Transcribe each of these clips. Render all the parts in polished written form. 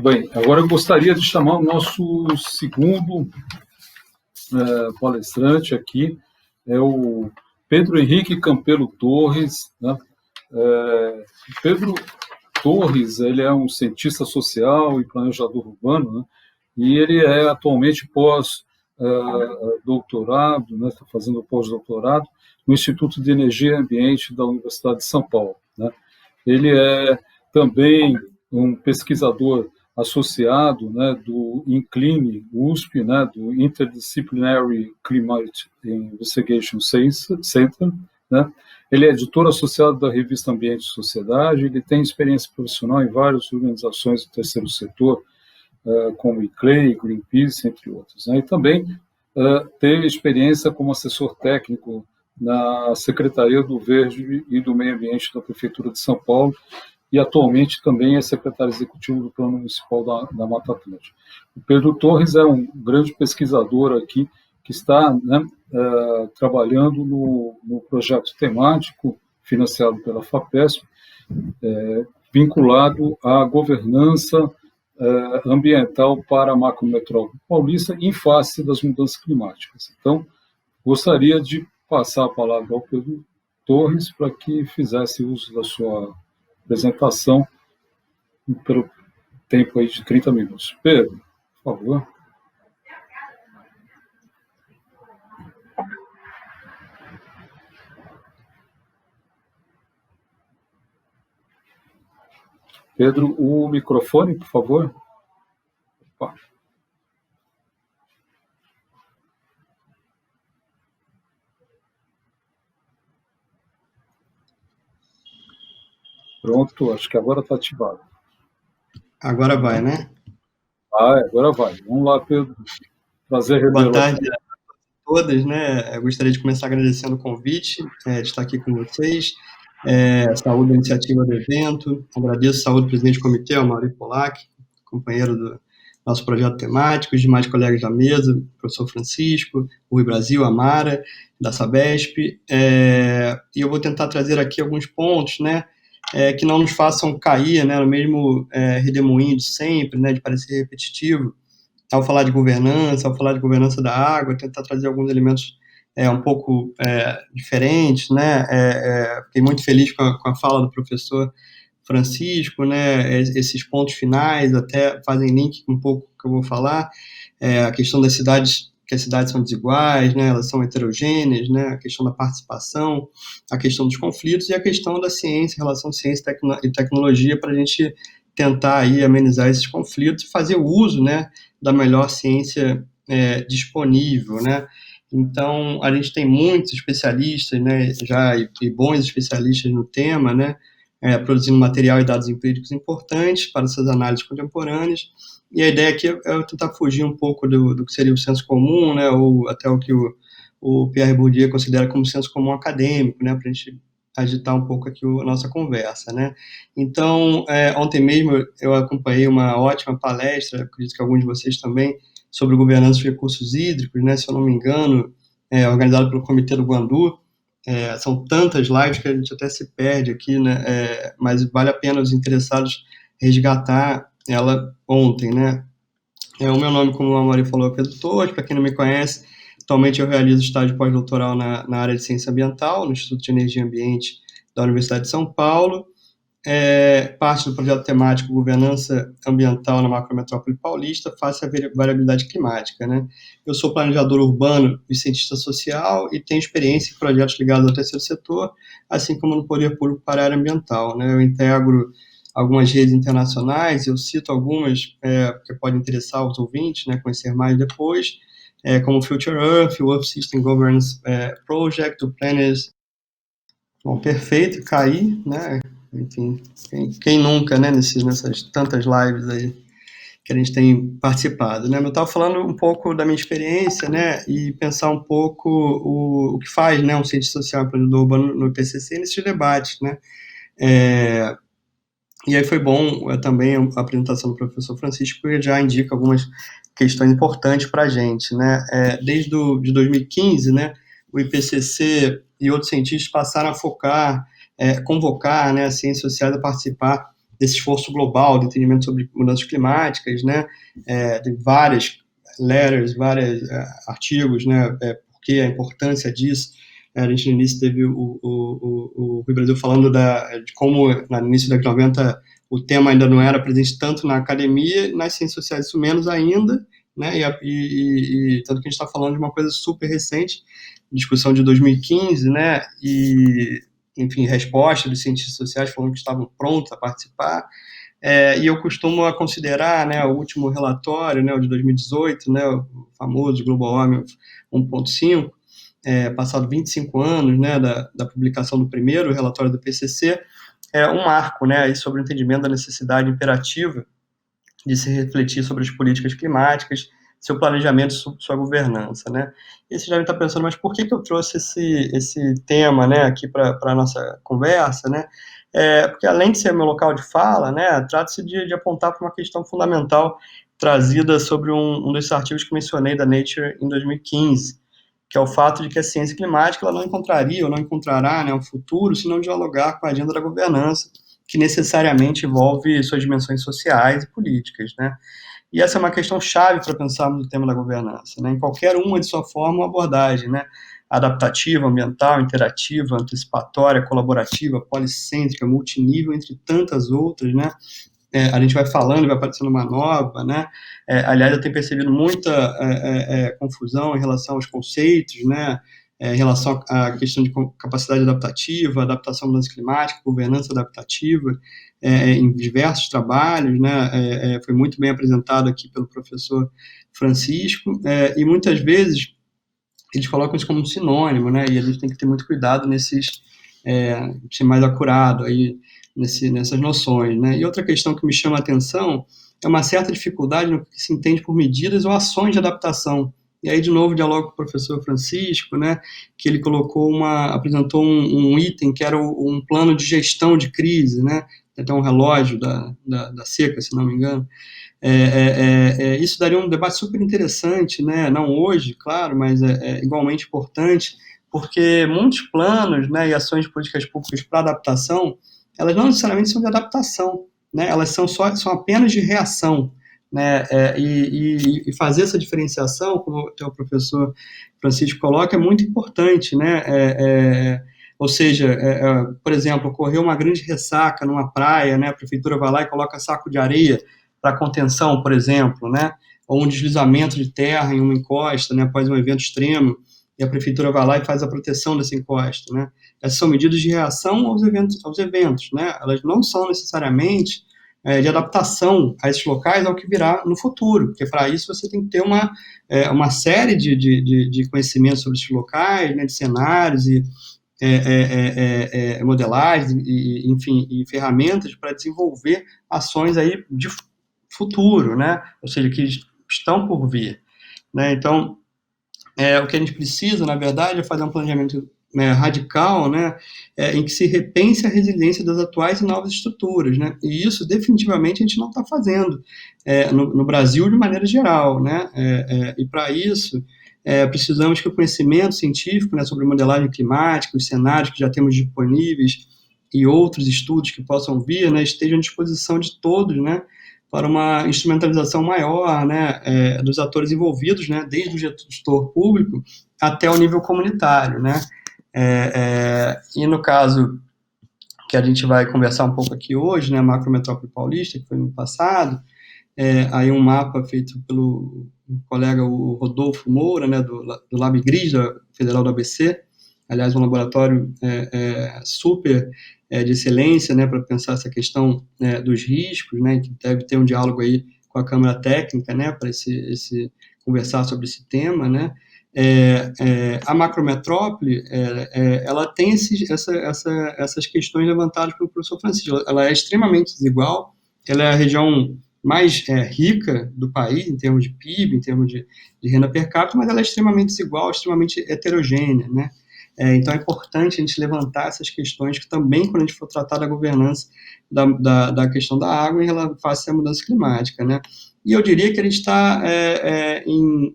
Bem, agora eu gostaria de chamar o nosso segundo palestrante aqui, é o Pedro Henrique Campelo Torres, né? Pedro Torres, ele é um cientista social e planejador urbano, né? E ele é atualmente pós-doutorado, né? Está fazendo pós-doutorado no Instituto de Energia e Ambiente da Universidade de São Paulo, né? Ele é também um pesquisador associado, né, do INCLINE USP, né, do Interdisciplinary Climate Investigation Center, né. Ele é editor associado da revista Ambiente e Sociedade, ele tem experiência profissional em várias organizações do terceiro setor, como ICLEI, Greenpeace, entre outros, né. E também teve experiência como assessor técnico na Secretaria do Verde e do Meio Ambiente da Prefeitura de São Paulo, e atualmente também é secretário executivo do Plano Municipal da Mata Atlântica. O Pedro Torres é um grande pesquisador aqui, que está, né, trabalhando no projeto temático financiado pela FAPESP, vinculado à governança ambiental para a macrometrópole paulista em face das mudanças climáticas. Então, gostaria de passar a palavra ao Pedro Torres para que fizesse uso da sua apresentação pelo tempo aí de 30 minutos. Pedro, por favor. Pedro, o microfone, por favor. Opa. Pronto, acho que agora está ativado. Agora vai, né? Agora vai. Vamos lá, Pedro. Prazer revê-lo. Boa tarde a todas, né? Eu gostaria de começar agradecendo o convite, de estar aqui com vocês. Saúde a iniciativa do evento. Agradeço a saúde do presidente do comitê, o Mauri Polak, companheiro do nosso projeto temático, os demais colegas da mesa, o professor Francisco, o Rui Brasil, a Mara, da Sabesp. E eu vou tentar trazer aqui alguns pontos, né? Que não nos façam cair, né, no mesmo redemoinho de sempre, né, de parecer repetitivo, ao falar de governança da água, tentar trazer alguns elementos um pouco diferentes, né, fiquei muito feliz com a fala do professor Francisco, né, esses pontos finais até fazem link com um pouco que eu vou falar, a questão das cidades, que as cidades são desiguais, né, elas são heterogêneas, né, a questão da participação, a questão dos conflitos e a questão da ciência, relação ciência e tecnologia, para a gente tentar aí amenizar esses conflitos e fazer uso, né, da melhor ciência disponível, né. Então, a gente tem muitos especialistas, né, já e bons especialistas no tema, né, produzindo material e dados empíricos importantes para essas análises contemporâneas. E a ideia aqui é tentar fugir um pouco do que seria o senso comum, né, ou até o que o Pierre Bourdieu considera como senso comum acadêmico, né, para a gente agitar um pouco aqui a nossa conversa, né. Então, ontem mesmo eu acompanhei uma ótima palestra, acredito que alguns de vocês também, sobre governança de recursos hídricos, né, se eu não me engano, organizado pelo Comitê do Guandu. São tantas lives que a gente até se perde aqui, né, mas vale a pena os interessados resgatar ela ontem, né. O meu nome, como a Mauri falou, é Pedro Torres, para quem não me conhece, atualmente eu realizo estágio pós-doutoral na área de ciência ambiental, no Instituto de Energia e Ambiente da Universidade de São Paulo, parte do projeto temático Governança Ambiental na Macrometrópole Paulista face à variabilidade climática, né. Eu sou planejador urbano e cientista social e tenho experiência em projetos ligados ao terceiro setor, assim como no poder público para a área ambiental, né. Eu integro algumas redes internacionais, eu cito algumas que podem interessar os ouvintes, né, conhecer mais depois, como o Future Earth, o Earth System Governance Project, o Planners. Bom, perfeito, caí, né, enfim, quem nunca, né, nessas tantas lives aí que a gente tem participado, né, eu estava falando um pouco da minha experiência, né, e pensar um pouco o que faz, né, um cientista social empreendedor urbano no IPCC nesses debates, né, e aí foi bom também a apresentação do professor Francisco, que já indica algumas questões importantes para a gente, né, desde de 2015, né, o IPCC e outros cientistas passaram a focar, convocar, né, as ciências sociais a participar desse esforço global de entendimento sobre mudanças climáticas, né? Tem várias letters, vários artigos, né? Porque a importância disso. A gente no início teve o Rio Brasil falando de como, no início da década de 90, o tema ainda não era presente tanto na academia, nas ciências sociais isso menos ainda, né? E tanto que a gente está falando de uma coisa super recente, discussão de 2015, né? E, enfim, resposta dos cientistas sociais falando que estavam prontos a participar. E eu costumo considerar, né, o último relatório, né, o de 2018, né, o famoso Global Warming 1.5, passado 25 anos, né, da publicação do primeiro relatório do PCC, um marco, né, aí sobre o entendimento da necessidade imperativa de se refletir sobre as políticas climáticas, seu planejamento, sua governança, né. E você já está pensando, mas por que eu trouxe esse tema, né, aqui para a nossa conversa, né? Porque além de ser meu local de fala, né, trata-se de apontar para uma questão fundamental trazida sobre um desses artigos que mencionei da Nature em 2015, que é o fato de que a ciência climática ela não encontraria ou não encontrará, né, um futuro se não dialogar com a agenda da governança, que necessariamente envolve suas dimensões sociais e políticas, né? E essa é uma questão chave para pensarmos no tema da governança, né? Em qualquer uma de sua forma ou abordagem, né? Adaptativa, ambiental, interativa, antecipatória, colaborativa, policêntrica, multinível, entre tantas outras, né? A gente vai falando e vai aparecendo uma nova, né? Aliás, eu tenho percebido muita confusão em relação aos conceitos, né? Em relação à questão de capacidade adaptativa, adaptação à mudança climática, governança adaptativa, em diversos trabalhos, né? Foi muito bem apresentado aqui pelo professor Francisco, e muitas vezes eles colocam isso como um sinônimo, né? E a gente tem que ter muito cuidado ser mais acurado aí nessas noções, né? E outra questão que me chama a atenção é uma certa dificuldade no que se entende por medidas ou ações de adaptação. E aí, de novo, dialogo com o professor Francisco, né, que ele apresentou um item que era um plano de gestão de crise, né, tem até um relógio da seca, se não me engano. Isso daria um debate super interessante, né, não hoje, claro, mas igualmente importante, porque muitos planos, né, e ações de políticas públicas para adaptação, elas não necessariamente são de adaptação, né, elas são apenas de reação, né, e fazer essa diferenciação, como o professor Francisco coloca, é muito importante, né, ou seja, por exemplo, ocorreu uma grande ressaca numa praia, né, a prefeitura vai lá e coloca saco de areia para contenção, por exemplo, né, ou um deslizamento de terra em uma encosta, né, após um evento extremo, e a prefeitura vai lá e faz a proteção dessa encosta, né. Essas são medidas de reação aos eventos, né, elas não são necessariamente de adaptação a esses locais ao que virá no futuro, porque para isso você tem que ter uma série de conhecimentos sobre esses locais, né, de cenários e modelagens, enfim, e ferramentas para desenvolver ações aí de futuro, né, ou seja, que estão por vir, né. Então, o que a gente precisa, na verdade, é fazer um planejamento radical, né, em que se repense a resiliência das atuais e novas estruturas, né, e isso definitivamente a gente não está fazendo no Brasil de maneira geral, né, e para isso precisamos que o conhecimento científico, né, sobre modelagem climática, os cenários que já temos disponíveis e outros estudos que possam vir, né, estejam à disposição de todos, né, para uma instrumentalização maior, né, dos atores envolvidos, né, desde o gestor público até o nível comunitário, né. E no caso que a gente vai conversar um pouco aqui hoje, né, a Macrometrópole Paulista, que foi no passado, aí um mapa feito pelo colega o Rodolfo Moura, né, do LabGris, da Federal do ABC, aliás, um laboratório super de excelência, né, para pensar essa questão dos riscos, né, que deve ter um diálogo aí com a Câmara Técnica, né, para conversar sobre esse tema, né. A macrometrópole, ela tem essas questões levantadas pelo professor Francisco. Ela é extremamente desigual, ela é a região mais rica do país, em termos de PIB, em termos de renda per capita, mas ela é extremamente desigual, extremamente heterogênea, né? Então é importante a gente levantar essas questões que também, quando a gente for tratar da governança da questão da água, ela face à mudança climática, né? E eu diria que a gente está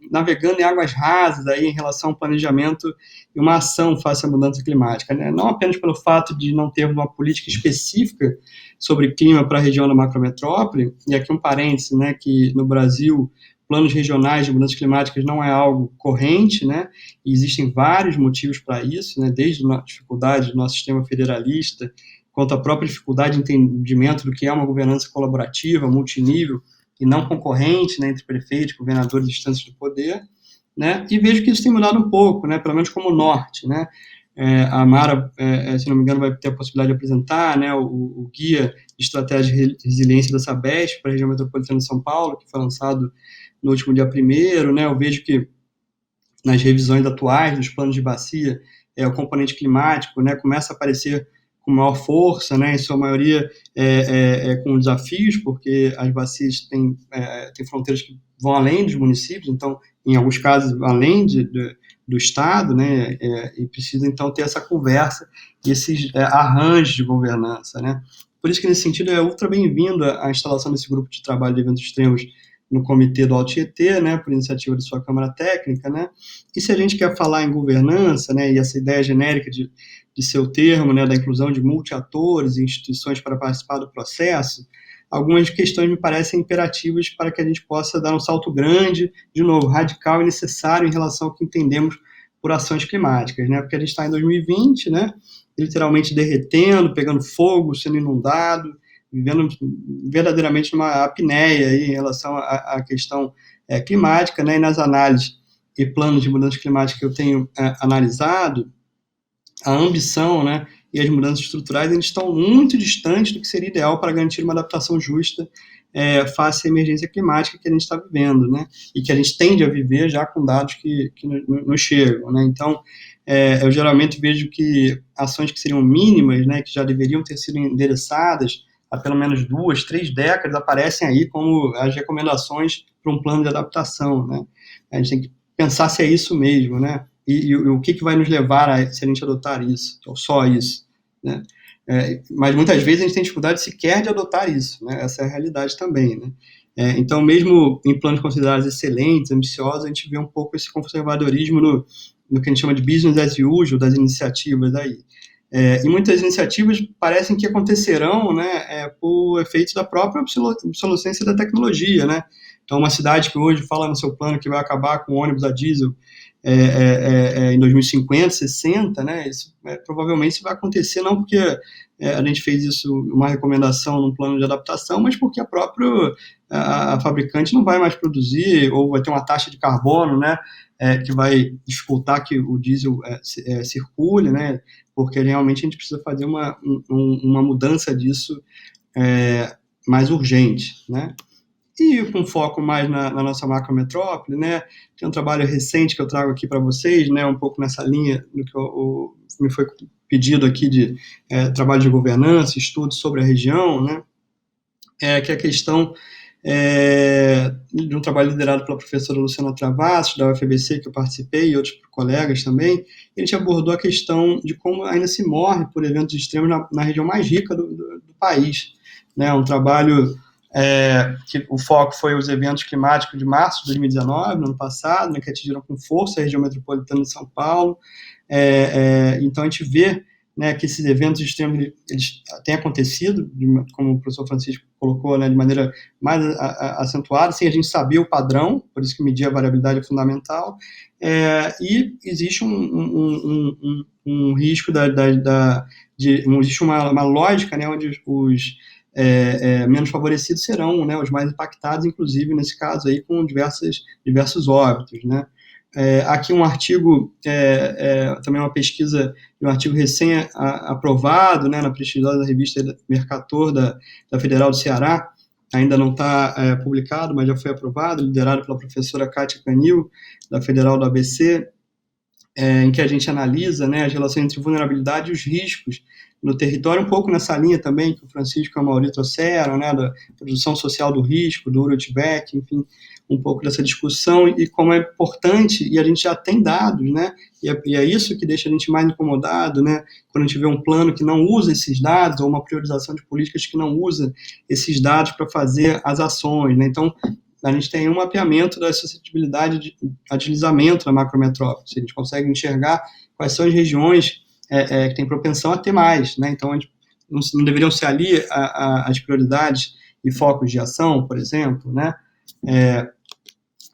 navegando em águas rasas aí, em relação ao planejamento e uma ação face à mudança climática, né? Não apenas pelo fato de não termos uma política específica sobre clima para a região da macrometrópole, e aqui um parêntese, né, que no Brasil, planos regionais de mudanças climáticas não é algo corrente, né, e existem vários motivos para isso, né, desde a dificuldade do nosso sistema federalista, quanto à própria dificuldade de entendimento do que é uma governança colaborativa, multinível, e não concorrente, né, entre prefeitos, governadores e instâncias do poder, né, e vejo que isso tem mudado um pouco, né, pelo menos como norte, né. A Mara, se não me engano, vai ter a possibilidade de apresentar, né, o guia de estratégia de resiliência da Sabesp para a região metropolitana de São Paulo, que foi lançado no último dia 1º, né, eu vejo que nas revisões atuais dos planos de bacia, o componente climático, né, começa a aparecer com maior força, né, em sua maioria com desafios, porque as bacias têm fronteiras que vão além dos municípios, então, em alguns casos, além do Estado, né, e precisa, então, ter essa conversa e esses arranjos de governança, né. Por isso que, nesse sentido, é ultra bem-vindo a instalação desse grupo de trabalho de eventos extremos no Comitê do Alto Tietê, né, por iniciativa de sua Câmara Técnica, né, e se a gente quer falar em governança, né, e essa ideia genérica de seu termo, né, da inclusão de multiatores e instituições para participar do processo, algumas questões me parecem imperativas para que a gente possa dar um salto grande, de novo, radical e necessário em relação ao que entendemos por ações climáticas, né, porque a gente está em 2020, né, literalmente derretendo, pegando fogo, sendo inundado, vivendo verdadeiramente numa apneia aí em relação à questão climática, né, e nas análises e planos de mudança climática que eu tenho analisado, a ambição, né, e as mudanças estruturais eles estão muito distantes do que seria ideal para garantir uma adaptação justa face à emergência climática que a gente está vivendo, né, e que a gente tende a viver já com dados que nos chegam, né. Então, eu geralmente vejo que ações que seriam mínimas, né, que já deveriam ter sido endereçadas há pelo menos 2, 3 décadas, aparecem aí como as recomendações para um plano de adaptação, né. A gente tem que pensar se é isso mesmo, né, e o que vai nos levar se a gente adotar isso, ou só isso, né. Mas muitas vezes a gente tem dificuldade sequer de adotar isso, né, essa é a realidade também, né. Então, mesmo em planos considerados excelentes, ambiciosos, a gente vê um pouco esse conservadorismo no que a gente chama de business as usual das iniciativas aí. E muitas iniciativas parecem que acontecerão, né, por efeitos da própria obsolescência da tecnologia, né. Então, uma cidade que hoje fala no seu plano que vai acabar com ônibus a diesel em 2050, 60, né, isso, provavelmente isso vai acontecer não porque a gente fez isso, uma recomendação num plano de adaptação, mas porque a fabricante não vai mais produzir, ou vai ter uma taxa de carbono, né, que vai dificultar que o diesel circule, né, porque realmente a gente precisa fazer uma mudança disso mais urgente, né. E com foco mais na nossa macrometrópole, né, tem um trabalho recente que eu trago aqui para vocês, né, um pouco nessa linha do que me foi pedido aqui de trabalho de governança, estudo sobre a região, né, que é a questão de um trabalho liderado pela professora Luciana Travassos, da UFABC, que eu participei, e outros colegas também. A gente abordou a questão de como ainda se morre por eventos extremos na região mais rica do país, né, um trabalho que o foco foi os eventos climáticos de março de 2019, no ano passado, né, que atingiram com força a região metropolitana de São Paulo. Então, a gente vê, né, que esses eventos extremos eles têm acontecido, como o professor Francisco colocou, né, de maneira mais acentuada, sem a gente saber o padrão, por isso que medir a variabilidade é fundamental, e existe um risco existe uma lógica, né, onde os menos favorecidos serão, né, os mais impactados, inclusive, nesse caso, aí, com diversos óbitos, né. Aqui um artigo, também uma pesquisa, um artigo recém-aprovado, né, na prestigiosa revista Mercator da Federal do Ceará, ainda não está publicado, mas já foi aprovado, liderado pela professora Kátia Canil, da Federal do ABC, em que a gente analisa, né, as relações entre vulnerabilidade e os riscos no território, um pouco nessa linha também que o Francisco e a Mauri trouxeram, né, da produção social do risco, do Urutback, enfim, um pouco dessa discussão e como é importante, e a gente já tem dados, né, e é isso que deixa a gente mais incomodado, né, quando a gente vê um plano que não usa esses dados, ou uma priorização de políticas que não usa esses dados para fazer as ações, né. Então, a gente tem um mapeamento da suscetibilidade a deslizamento na macrometrópole, a gente consegue enxergar quais são as regiões que têm propensão a ter mais, né, então a gente não deveriam ser ali as prioridades e focos de ação, por exemplo, né?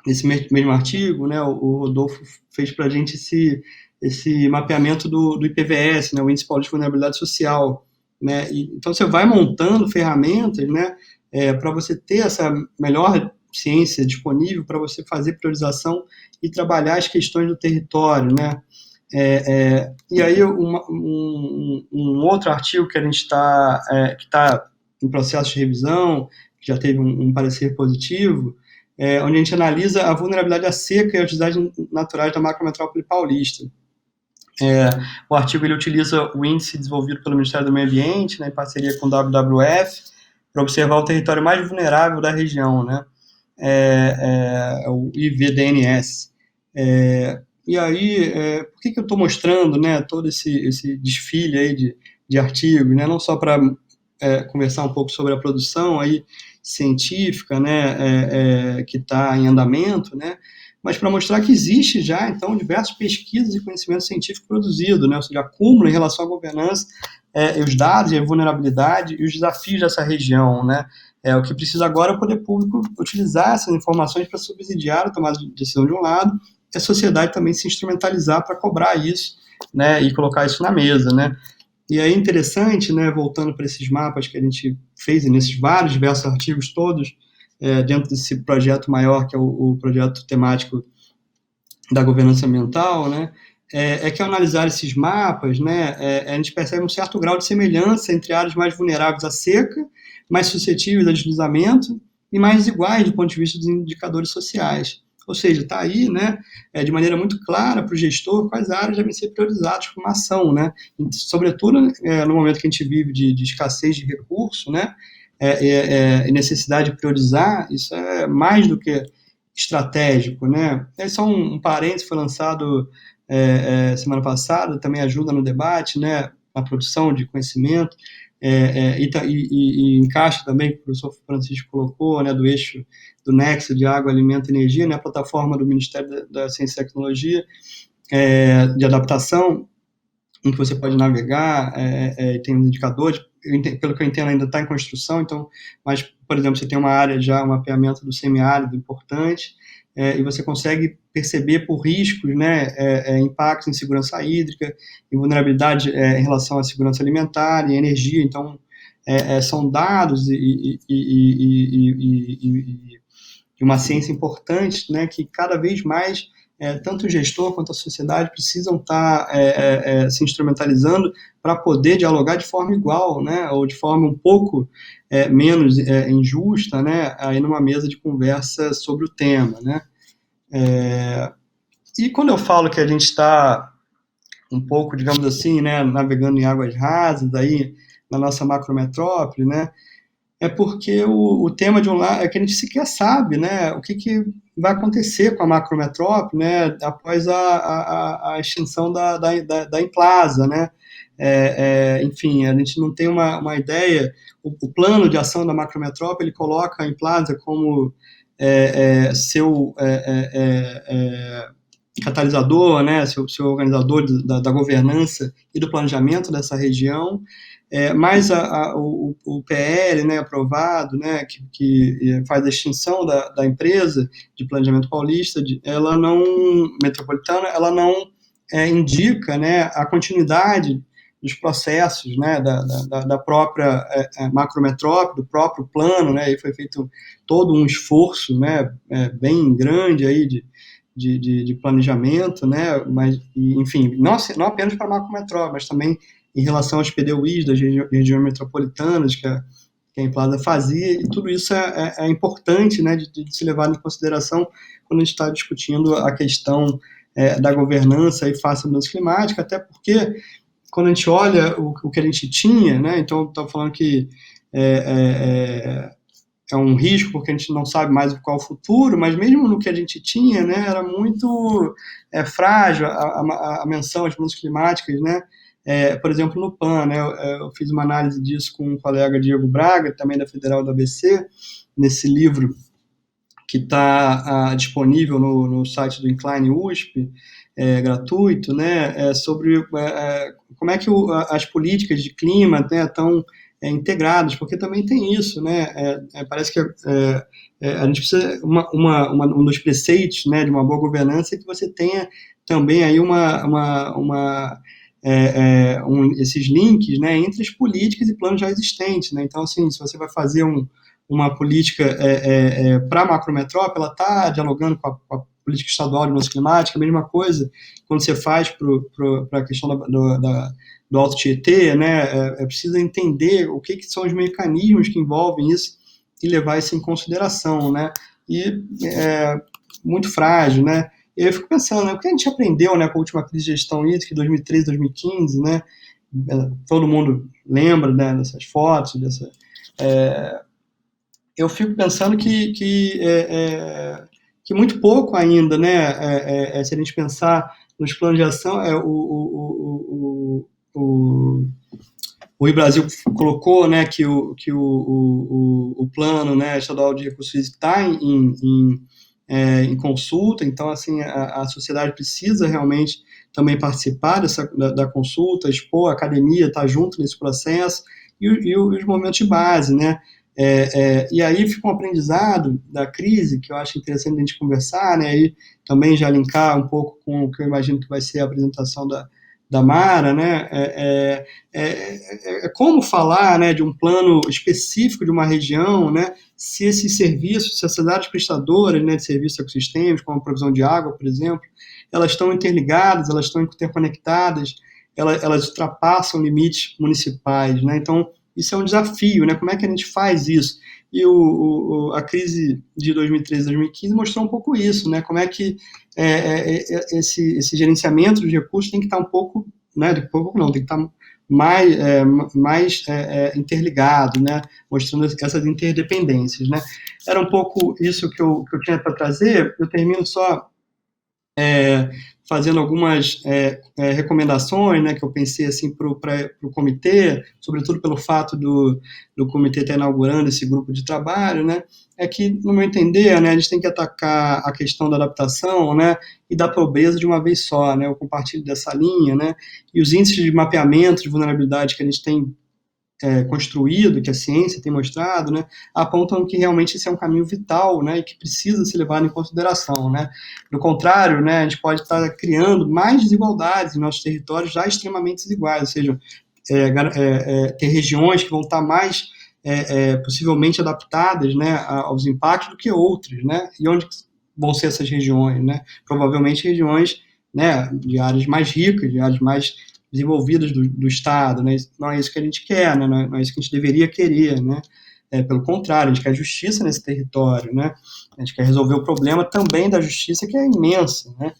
Nesse mesmo artigo, né, o Rodolfo fez para a gente esse mapeamento do IPVS, né, o Índice Paulista de Vulnerabilidade Social, né? Então você vai montando ferramentas, né, para você ter essa melhor ciência disponível para você fazer priorização e trabalhar as questões do território, né? E aí um outro artigo que a gente que está em processo de revisão, que já teve um parecer positivo, onde a gente analisa a vulnerabilidade à seca e aos desastres naturais da macrometrópole paulista. O artigo ele utiliza o índice desenvolvido pelo Ministério do Meio Ambiente, né, em parceria com o WWF, para observar o território mais vulnerável da região, né, o IVDNS. E aí, por que eu estou mostrando, né, todo esse desfile aí de artigos, né, não só para conversar um pouco sobre a produção aí científica, né, que está em andamento, né, mas para mostrar que existe já, então, diversas pesquisas e conhecimento científico produzido, né, ou seja, acúmulo em relação à governança, os dados e a vulnerabilidade e os desafios dessa região, né. O que precisa agora é o poder público utilizar essas informações para subsidiar a tomada de decisão de um lado, e a sociedade também se instrumentalizar para cobrar isso, né, e colocar isso na mesa, né. E aí é interessante, né, voltando para esses mapas que a gente fez, nesses vários diversos artigos todos, dentro desse projeto maior, que é o projeto temático da governança ambiental, né, que ao analisar esses mapas, né, a gente percebe um certo grau de semelhança entre áreas mais vulneráveis à seca, mais suscetíveis a deslizamento e mais iguais do ponto de vista dos indicadores sociais. Ou seja, está aí, né, de maneira muito clara para o gestor quais áreas devem ser priorizadas para uma ação, né, sobretudo no momento que a gente vive de escassez de recurso, né, e necessidade de priorizar, isso é mais do que estratégico, né. Só um parênteses, foi lançado semana passada, também ajuda no debate, né, na produção de conhecimento, e encaixa também, que o professor Francisco colocou, né, do eixo do nexo de água, alimento e energia, né, a plataforma do Ministério da Ciência e Tecnologia, de adaptação, em que você pode navegar, tem uns indicadores, pelo que eu entendo ainda está em construção, então, mas, por exemplo, você tem uma área já, um mapeamento do semiárido importante, e você consegue perceber por riscos, né, impactos em segurança hídrica, em vulnerabilidade em relação à segurança alimentar e energia, então, são dados e uma ciência importante, né, que cada vez mais tanto o gestor quanto a sociedade precisam estar se instrumentalizando para poder dialogar de forma igual, né, ou de forma um pouco menos injusta, né, aí numa mesa de conversa sobre o tema, né. E quando eu falo que a gente está um pouco, digamos assim, né, navegando em águas rasas aí na nossa macrometrópole, né, porque o tema de um lado é que a gente sequer sabe, né, o que vai acontecer com a macrometrópole, né, após a extinção da Implaza, né, enfim, a gente não tem uma ideia, o plano de ação da macrometrópole coloca a Implaza como seu catalisador, né, seu organizador da governança e do planejamento dessa região, mas o PL, né, aprovado, né, que faz a extinção da empresa de planejamento paulista, ela não, metropolitana, ela não indica, né, a continuidade dos processos, né, da própria macrometrópole, do próprio plano, né, e foi feito todo um esforço, né, bem grande aí de planejamento, né, mas, enfim, não apenas para a macrometrópole, mas também em relação aos PDUIs das regiões metropolitanas que a Implaza fazia, e tudo isso é importante, né, de se levar em consideração quando a gente está discutindo a questão da governança e face à mudança climática, até porque quando a gente olha o que a gente tinha, né, então estou falando que é um risco porque a gente não sabe mais qual é o futuro, mas mesmo no que a gente tinha, né, era muito frágil a menção às mudanças climáticas, né. Por exemplo, no PAN, né, eu fiz uma análise disso com um colega, Diego Braga, também da Federal do ABC, nesse livro que está disponível no site do Incline USP, gratuito, né, sobre como é que as políticas de clima, né, estão integradas, porque também tem isso, né, parece que a gente precisa, um dos preceitos, né, de uma boa governança é que você tenha também aí esses links, né, entre as políticas e planos já existentes, né, então, assim, se você vai fazer uma política para a macrometrópole, ela está dialogando com a política estadual de mudança climática, a mesma coisa quando você faz para a questão do Alto Tietê, né, é preciso entender o que são os mecanismos que envolvem isso e levar isso em consideração, né, e muito frágil, né, e eu fico pensando, né, o que a gente aprendeu, né, com a última crise de gestão hídrica, 2013, 2015, né, todo mundo lembra, né, dessas fotos, eu fico pensando que muito pouco ainda, né, se a gente pensar nos planos de ação, o Brasil colocou, né, que o plano, né, estadual de recursos está em consulta, então, assim, a sociedade precisa realmente também participar da consulta, expor, a academia está junto nesse processo, e os movimentos de base, né, e aí fica um aprendizado da crise, que eu acho interessante a gente conversar, né, e também já linkar um pouco com o que eu imagino que vai ser a apresentação da Mara, né, como falar, né, de um plano específico de uma região, né, se esses serviços, se as sociedades prestadoras, né, de serviços ecossistêmicos, como a provisão de água, por exemplo, elas estão interligadas, elas estão interconectadas, elas ultrapassam limites municipais, né, então isso é um desafio, né, como é que a gente faz isso? E a crise de 2013, 2015 mostrou um pouco isso, né, como é que esse gerenciamento dos recursos tem que estar um pouco, né, tem que estar mais interligado, né, mostrando essas interdependências, né. Era um pouco isso que eu tinha para trazer. Eu termino só fazendo algumas recomendações, né, que eu pensei assim para o comitê, sobretudo pelo fato do comitê estar inaugurando esse grupo de trabalho, né, é que, no meu entender, né, a gente tem que atacar a questão da adaptação, né, e da pobreza de uma vez só, né, eu compartilho dessa linha, né, e os índices de mapeamento de vulnerabilidade que a gente tem construído, que a ciência tem mostrado, né, apontam que realmente esse é um caminho vital, né, e que precisa ser levado em consideração, né. Do contrário, né, a gente pode estar criando mais desigualdades em nossos territórios já extremamente desiguais, ou seja, ter regiões que vão estar mais possivelmente adaptadas, né, aos impactos do que outras, né, e onde vão ser essas regiões, né, provavelmente regiões, né, de áreas mais ricas, de áreas mais desenvolvidas do Estado, né? Não é isso que a gente quer, né? Não é isso que a gente deveria querer, né? Pelo contrário, a gente quer justiça nesse território, né? A gente quer resolver o problema também da justiça, que é imensa, né?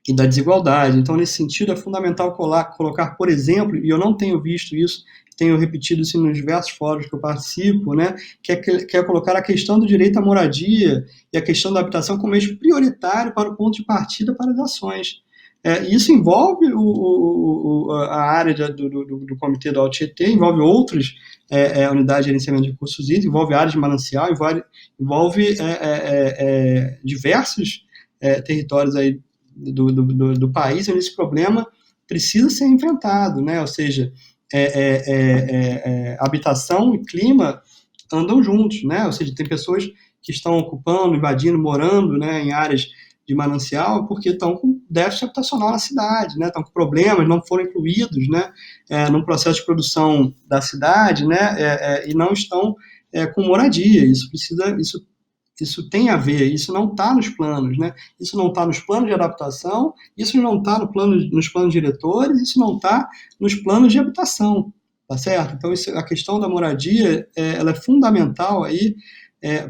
E da desigualdade. Então, nesse sentido, é fundamental colocar, por exemplo, e eu não tenho visto isso, tenho repetido isso nos diversos fóruns que eu participo, né, que é colocar a questão do direito à moradia e a questão da habitação como eixo prioritário para o ponto de partida para as ações. Isso envolve a área do Comitê do Alto Tietê, envolve outras unidades de gerenciamento de recursos hídricos, envolve áreas de manancial, envolve diversos territórios aí do país, onde esse problema precisa ser enfrentado, né? Ou seja, habitação e clima andam juntos, né? Ou seja, tem pessoas que estão ocupando, invadindo, morando, né, em áreas de manancial porque estão com déficit habitacional na cidade, né? Estão com problemas, não foram incluídos, né, no processo de produção da cidade, né, e não estão com moradia. Isso tem a ver, isso não está nos planos, né? Isso não está nos planos de adaptação, isso não está nos planos diretores, isso não está nos planos de habitação, tá certo? Então, a questão da moradia, ela é fundamental aí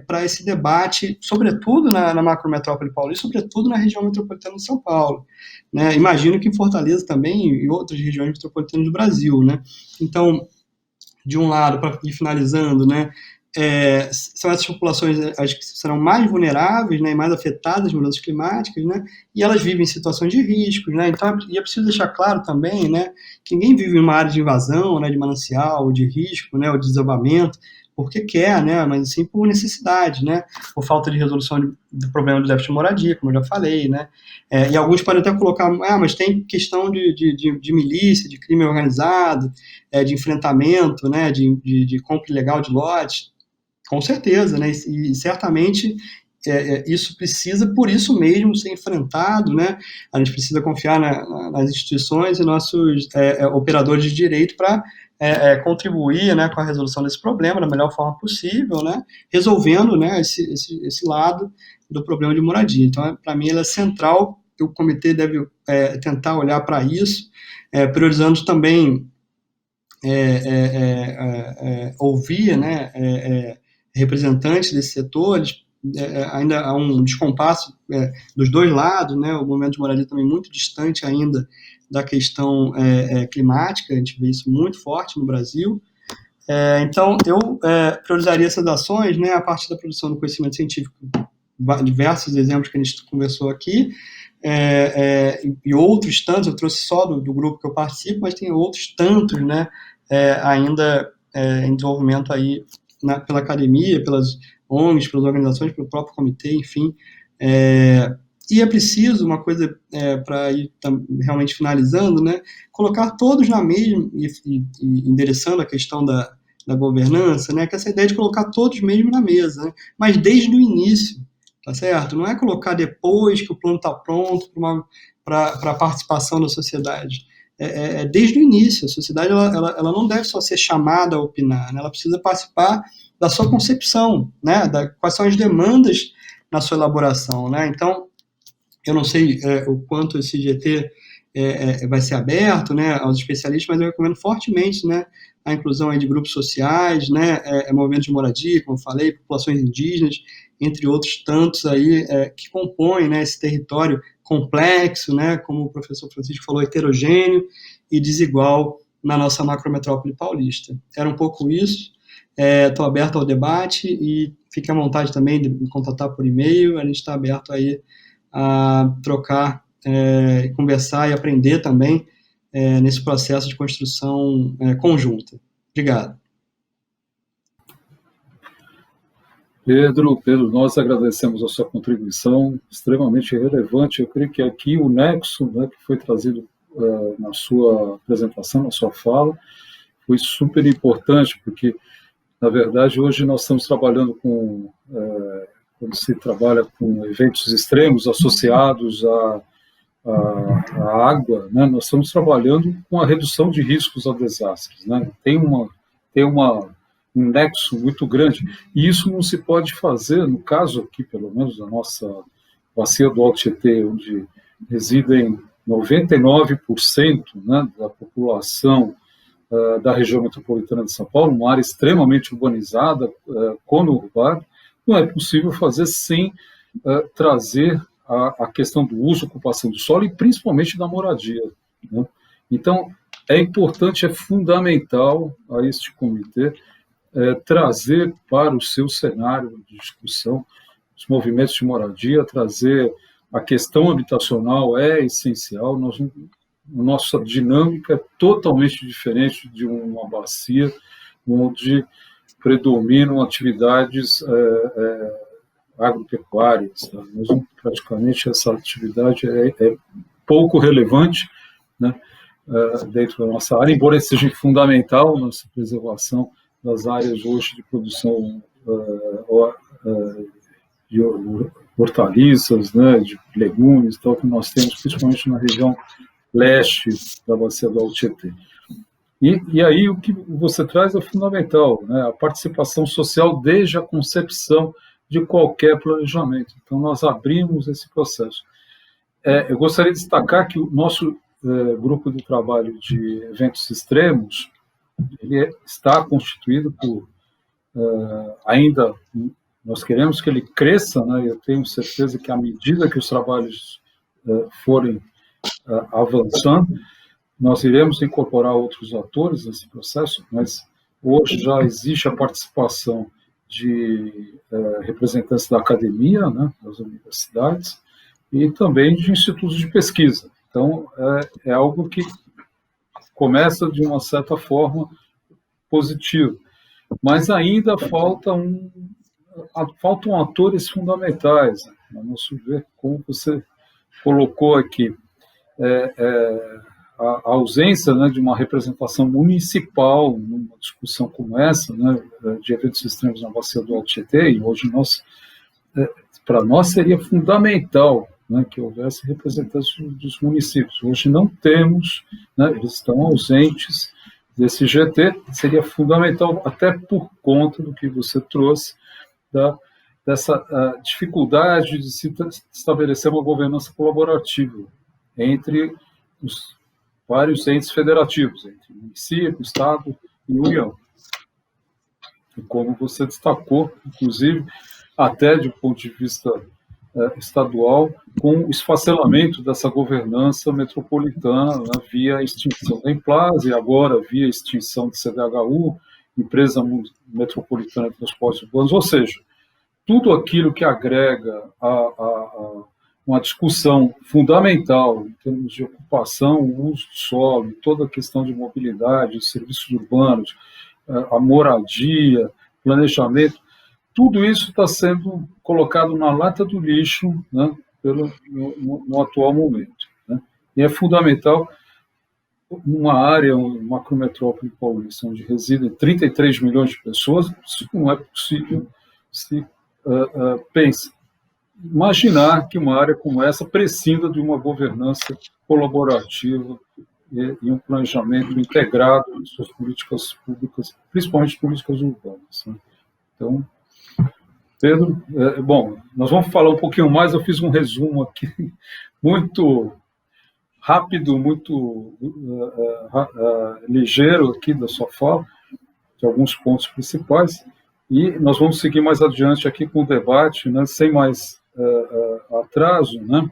para esse debate, sobretudo na macrometrópole paulista, sobretudo na região metropolitana de São Paulo, né? Imagino que em Fortaleza também e outras regiões metropolitanas do Brasil, né? Então, de um lado, para ir finalizando, né, são essas populações as que serão mais vulneráveis, né, e mais afetadas de mudanças climáticas, né, e elas vivem em situações de risco, né, então é preciso deixar claro também, né, que ninguém vive em uma área de invasão, né, de manancial, ou de risco, né, ou de desabamento, porque quer, né, mas sim por necessidade, né, por falta de resolução do problema do déficit de moradia, como eu já falei, né, e alguns podem até colocar, mas tem questão de milícia, de crime organizado, de enfrentamento, né, de compra ilegal de lotes, com certeza, né, e certamente isso precisa, por isso mesmo, ser enfrentado, né? A gente precisa confiar nas instituições e nossos operadores de direito para contribuir, né, com a resolução desse problema da melhor forma possível, né? Resolvendo, né, esse lado do problema de moradia. Então, para mim, ela é central, o comitê deve tentar olhar para isso, priorizando também ouvir, né, representantes desse setor. Ainda há um descompasso dos dois lados, né? O movimento de moradia também muito distante ainda da questão climática, a gente vê isso muito forte no Brasil. Então, eu priorizaria essas ações, né, a partir da produção do conhecimento científico, diversos exemplos que a gente conversou aqui, e outros tantos, eu trouxe só do grupo que eu participo, mas tem outros tantos, né, ainda em desenvolvimento aí pela academia, pelas ONGs, pelas organizações, pelo próprio comitê, enfim. E é preciso, uma coisa para ir realmente finalizando, né, colocar todos na mesma, e endereçando a questão da governança, né, que essa ideia de colocar todos mesmo na mesa, né, mas desde o início, tá certo? Não é colocar depois que o plano está pronto para a participação da sociedade. Desde o início, a sociedade ela não deve só ser chamada a opinar, né? Ela precisa participar da sua concepção, né? Quais são as demandas na sua elaboração, né? Então, eu não sei o quanto esse GT vai ser aberto, né, aos especialistas, mas eu recomendo fortemente, né, a inclusão aí de grupos sociais, né, movimentos de moradia, como eu falei, populações indígenas, entre outros tantos aí que compõem, né, esse território complexo, né, como o professor Francisco falou, heterogêneo e desigual na nossa macrometrópole paulista. Era um pouco isso. Estou aberto ao debate e fique à vontade também de me contatar por e-mail. A gente está aberto aí a trocar, conversar e aprender também nesse processo de construção conjunta. Obrigado. Pedro, nós agradecemos a sua contribuição, extremamente relevante. Eu creio que aqui o nexo, né, que foi trazido na sua apresentação, na sua fala, foi super importante, porque, na verdade, hoje nós estamos trabalhando com, quando se trabalha com eventos extremos associados à água, né, nós estamos trabalhando com a redução de riscos a desastres, né? Tem um nexo muito grande, e isso não se pode fazer, no caso aqui, pelo menos, da nossa bacia do Alto Tietê, onde residem 99%, né, da população da região metropolitana de São Paulo, uma área extremamente urbanizada, conurbada. Não é possível fazer sem trazer a questão do uso, ocupação do solo e principalmente da moradia, né? Então, é importante, é fundamental a este comitê trazer para o seu cenário de discussão os movimentos de moradia, trazer a questão habitacional é essencial. Nossa dinâmica é totalmente diferente de uma bacia onde predominam atividades agropecuárias. Tá? Mas praticamente essa atividade é pouco relevante, né, dentro da nossa área, embora seja fundamental nossa preservação das áreas hoje de produção de hortaliças, né, de legumes, tal, que nós temos principalmente na região leste da bacia do Alto Tietê. E aí o que você traz é fundamental, né, a participação social desde a concepção de qualquer planejamento. Então, nós abrimos esse processo. Eu gostaria de destacar que o nosso grupo de trabalho de eventos extremos ele está constituído por ainda nós queremos que ele cresça, né? Eu tenho certeza que à medida que os trabalhos forem avançando, nós iremos incorporar outros atores nesse processo, mas hoje já existe a participação de representantes da academia, né, das universidades, e também de institutos de pesquisa. Então, é algo que começa de uma certa forma positivo. mas ainda faltam atores fundamentais, né, no nosso ver, como você colocou aqui. A ausência, né, de uma representação municipal numa discussão como essa, né, de eventos extremos na bacia do Alto Tietê, e hoje para nós seria fundamental, né, que houvesse representantes dos municípios. Hoje não temos, né, eles estão ausentes desse GT, seria fundamental, até por conta do que você trouxe, dessa dificuldade de se estabelecer uma governança colaborativa entre os vários entes federativos, entre município, Estado e União. E como você destacou, inclusive, até de um ponto de vista estadual, com o esfacelamento dessa governança metropolitana, né, via extinção da Emplase, e agora via extinção do CDHU, Empresa Metropolitana de Transportes Urbanos, ou seja, tudo aquilo que agrega a uma discussão fundamental em termos de ocupação, uso do solo, toda a questão de mobilidade, serviços urbanos, a moradia, planejamento, tudo isso está sendo colocado na lata do lixo, né, no atual momento. Né? E é fundamental, numa área, uma macrometrópole paulista, onde residem 33 milhões de pessoas, isso não é possível se imaginar que uma área como essa precisa de uma governança colaborativa e um planejamento integrado em suas políticas públicas, principalmente políticas urbanas. Né? Então, Pedro, bom, nós vamos falar um pouquinho mais, eu fiz um resumo aqui muito rápido, muito ligeiro aqui da sua fala, de alguns pontos principais, e nós vamos seguir mais adiante aqui com o debate, né, sem mais atraso, né?